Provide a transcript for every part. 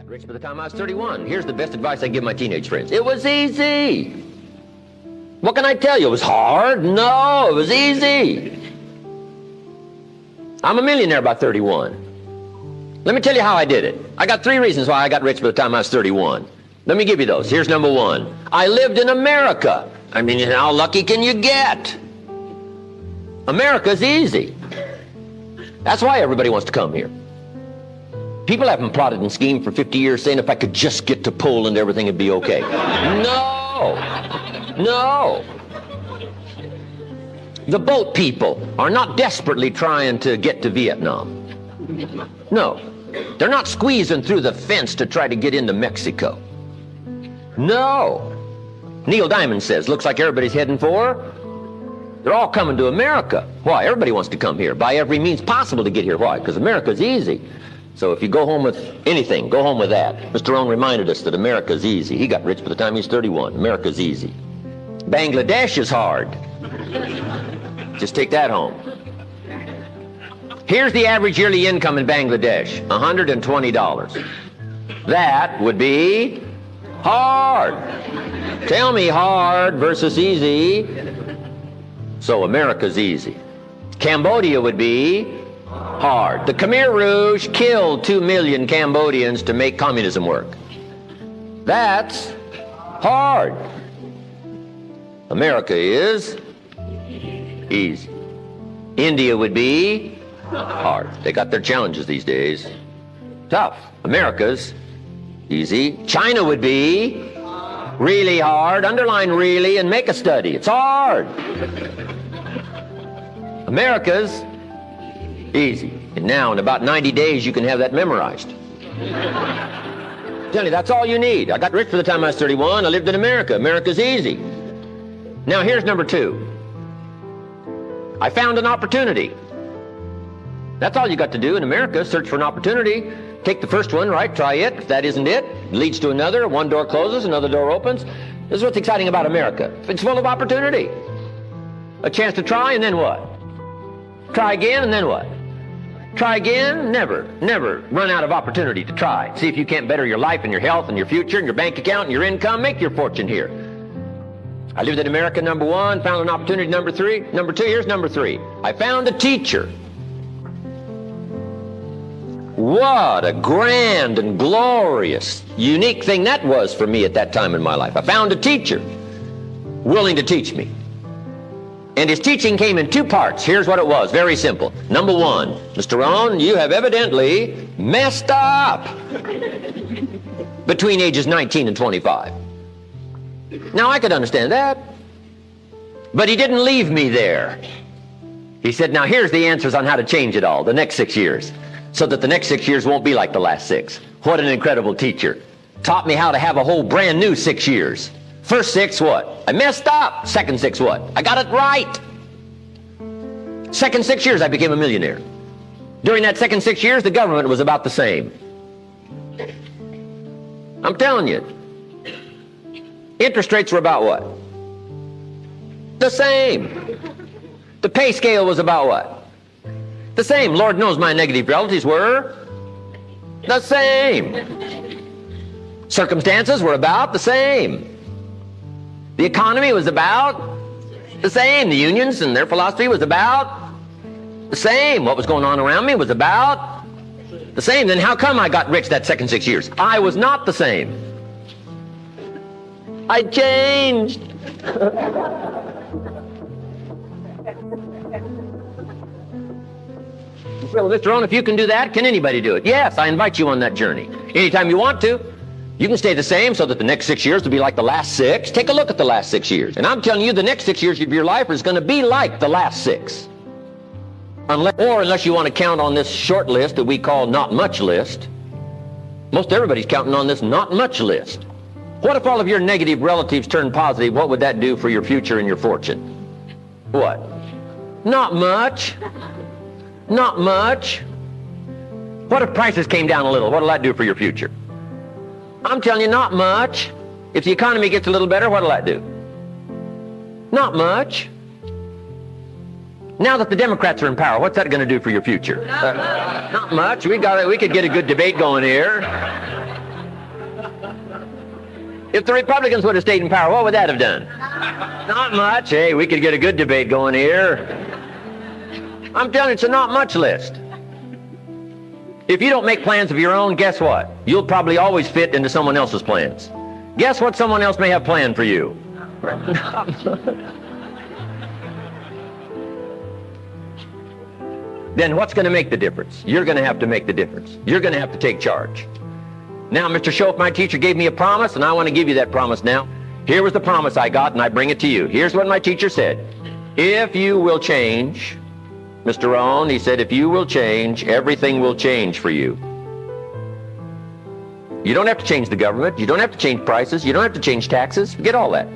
Got rich by the time I was 31. Here's the best advice I give my teenage friends. It was easy. What can I tell you? It was hard? No, it was easy. I'm a millionaire by 31. Let me tell you how I did it. I got 3 reasons why I got rich by the time I was 31. Let me give you those. Here's number 1. I lived in America. I mean, how lucky can you get? America's easy. That's why everybody wants to come here. People haven't plotted and schemed for 50 years saying if I could just get to Poland, everything would be okay. No. No. The boat people are not desperately trying to get to Vietnam. No. They're not squeezing through the fence to try to get into Mexico. No. Neil Diamond says, looks like everybody's heading for. They're all coming to America. Why? Everybody wants to come here by every means possible to get here. Why? Because America's easy. So if you go home with anything, go home with that. Mr. Rohn reminded us that America's easy. He got rich by the time he's 31. America's easy. Bangladesh is hard. Just take that home. Here's the average yearly income in Bangladesh, $120. That would be hard. Tell me hard versus easy. So America's easy. Cambodia would be hard. The Khmer Rouge killed 2 million Cambodians to make communism work. That's hard. America is easy. India would be hard. They got their challenges these days. Tough. America's easy. China would be really hard. Underline really and make a study. It's hard. America's easy. And now in about 90 days you can have that memorized. Tell you, that's all you need. I got rich by the time I was 31. I lived in America. America's easy. Now here's number 2. I found an opportunity. That's all you got to do in America, search for an opportunity. Take the first one, right? Try it. If that isn't it, leads to another. One door closes, another door opens. This is what's exciting about America. It's full of opportunity. A chance to try, and then what? Try again, and then what? Try again? Never run out of opportunity to try. See if you can't better your life and your health and your future and your bank account and your income. Make your fortune here. I lived in America, number 1. Found an opportunity, number 3. Number 2, here's number 3. I found a teacher. What a grand and glorious, unique thing that was for me at that time in my life. I found a teacher willing to teach me. And his teaching came in 2 parts. Here's what it was. Very simple. Number 1, Mr. Rohn, you have evidently messed up between ages 19 and 25. Now, I could understand that. But he didn't leave me there. He said, now here's the answers on how to change it all, the next 6 years, so that the next 6 years won't be like the last 6. What an incredible teacher. Taught me how to have a whole brand new 6 years. First 6, what? I messed up. Second 6, what? I got it right. Second 6 years, I became a millionaire. During that second 6 years, the government was about the same. I'm telling you. Interest rates were about what? The same. The pay scale was about what? The same. Lord knows my negative relatives were the same. Circumstances were about the same. The economy was about the same. The unions and their philosophy was about the same. What was going on around me was about the same. Then how come I got rich that second 6 years? I was not the same. I changed. Well, Mr. Rohn, if you can do that, can anybody do it? Yes, I invite you on that journey. Anytime you want to. You can stay the same so that the next 6 years will be like the last 6. Take a look at the last 6 years. And I'm telling you, the next 6 years of your life is going to be like the last 6. Unless you want to count on this short list that we call not much list. Most everybody's counting on this not much list. What if all of your negative relatives turned positive? What would that do for your future and your fortune? What? Not much. Not much. What if prices came down a little? What will that do for your future? I'm telling you, not much. If the economy gets a little better, what will that do? Not much. Now that the Democrats are in power, what's that going to do for your future? Not much. We could get a good debate going here. If the Republicans would have stayed in power, what would that have done? Not much. Hey, we could get a good debate going here. I'm telling you, it's a not much list. If you don't make plans of your own, guess what? You'll probably always fit into someone else's plans. Guess what someone else may have planned for you? Then what's going to make the difference? You're going to have to make the difference. You're going to have to take charge. Now, Mr. Schoaf, my teacher gave me a promise, and I want to give you that promise now. Here was the promise I got, and I bring it to you. Here's what my teacher said. If you will change, Mr. Rohn, he said, if you will change, everything will change for you. You don't have to change the government. You don't have to change prices. You don't have to change taxes. Forget all that.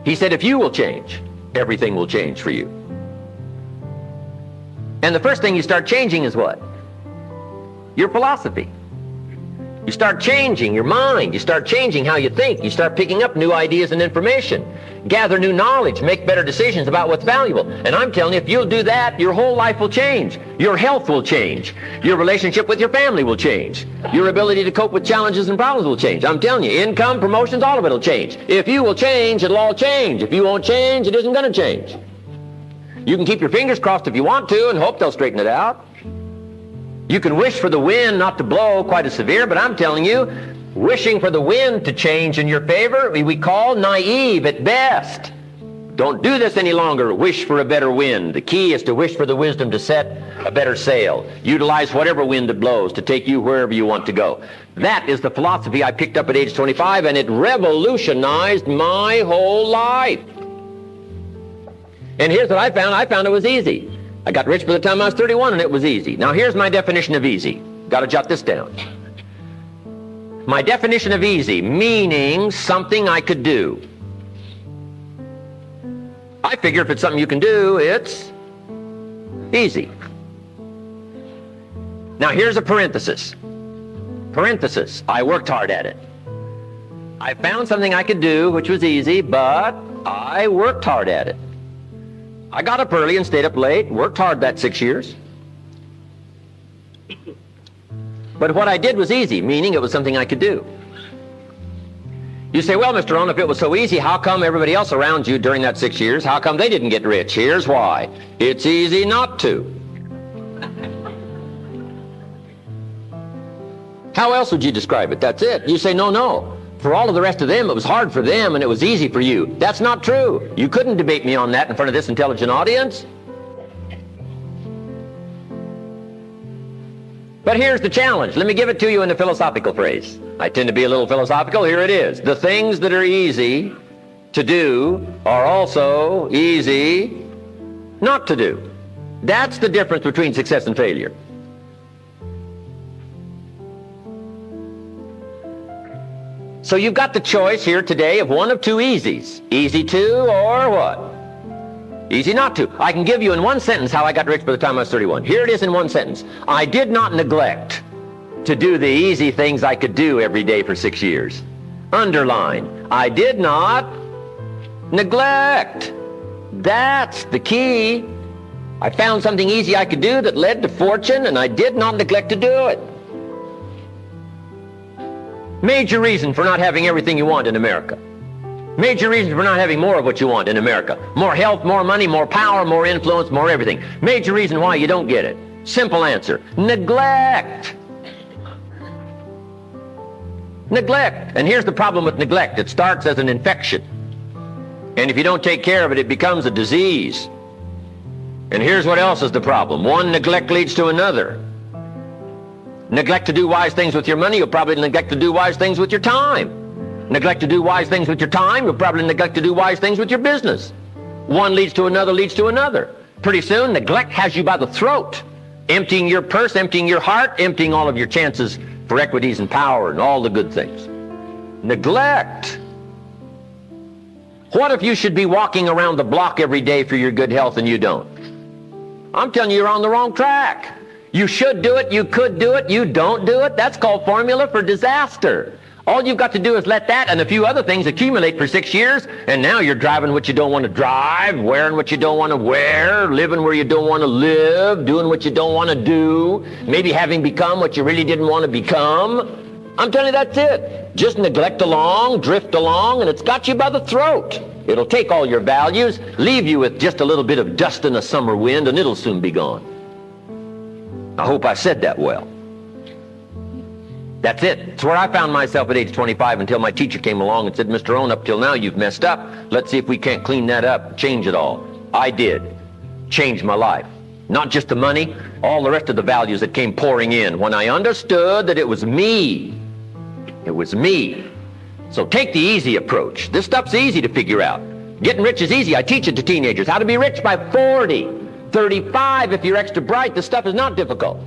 He said, if you will change, everything will change for you. And the first thing you start changing is what? Your philosophy. You start changing your mind. You start changing how you think. You start picking up new ideas and information. Gather new knowledge. Make better decisions about what's valuable. And I'm telling you, if you'll do that, your whole life will change. Your health will change. Your relationship with your family will change. Your ability to cope with challenges and problems will change. I'm telling you, income, promotions, all of it will change. If you will change, it'll all change. If you won't change, it isn't going to change. You can keep your fingers crossed if you want to and hope they'll straighten it out. You can wish for the wind not to blow quite as severe, but I'm telling you, wishing for the wind to change in your favor, we call naive at best. Don't do this any longer. Wish for a better wind. The key is to wish for the wisdom to set a better sail. Utilize whatever wind it blows to take you wherever you want to go. That is the philosophy I picked up at age 25, and it revolutionized my whole life. And here's what I found. I found it was easy. I got rich by the time I was 31, and it was easy. Now, here's my definition of easy. Got to jot this down. My definition of easy, meaning something I could do. I figure if it's something you can do, it's easy. Now, here's a parenthesis. Parenthesis, I worked hard at it. I found something I could do, which was easy, but I worked hard at it. I got up early and stayed up late, worked hard that 6 years. But what I did was easy, meaning it was something I could do. You say, well, Mr. Rohn, if it was so easy, how come everybody else around you during that 6 years, how come they didn't get rich? Here's why. It's easy not to. How else would you describe it? That's it. You say, no. For all of the rest of them, it was hard for them and it was easy for you. That's not true. You couldn't debate me on that in front of this intelligent audience. But here's the challenge. Let me give it to you in a philosophical phrase. I tend to be a little philosophical. Here it is. The things that are easy to do are also easy not to do. That's the difference between success and failure. So you've got the choice here today of one of two easies. Easy to or what? Easy not to. I can give you in one sentence how I got rich by the time I was 31. Here it is in one sentence. I did not neglect to do the easy things I could do every day for 6 years. Underline. I did not neglect. That's the key. I found something easy I could do that led to fortune, and I did not neglect to do it. Major reason for not having everything you want in America. Major reason for not having more of what you want in America. More health, more money, more power, more influence, more everything. Major reason why you don't get it. Simple answer. Neglect. Neglect. And here's the problem with neglect. It starts as an infection. And if you don't take care of it, it becomes a disease. And here's what else is the problem. One neglect leads to another. Neglect to do wise things with your money, you'll probably neglect to do wise things with your time. Neglect to do wise things with your time, you'll probably neglect to do wise things with your business. One leads to another, leads to another. Pretty soon, neglect has you by the throat, emptying your purse, emptying your heart, emptying all of your chances for equities and power and all the good things. Neglect. What if you should be walking around the block every day for your good health and you don't? I'm telling you, you're on the wrong track. You should do it, you could do it, you don't do it. That's called formula for disaster. All you've got to do is let that and a few other things accumulate for 6 years, and now you're driving what you don't want to drive, wearing what you don't want to wear, living where you don't want to live, doing what you don't want to do, maybe having become what you really didn't want to become. I'm telling you, that's it. Just neglect along, drift along, and it's got you by the throat. It'll take all your values, leave you with just a little bit of dust in a summer wind, and it'll soon be gone. I hope I said that well. That's it. It's where I found myself at age 25 until my teacher came along and said, Mr. Rohn, up till now you've messed up. Let's see if we can't clean that up, change it all. I did. Changed my life. Not just the money, all the rest of the values that came pouring in when I understood that it was me. It was me. So take the easy approach. This stuff's easy to figure out. Getting rich is easy. I teach it to teenagers. How to be rich by 40, 35 if you're extra bright. This stuff is not difficult.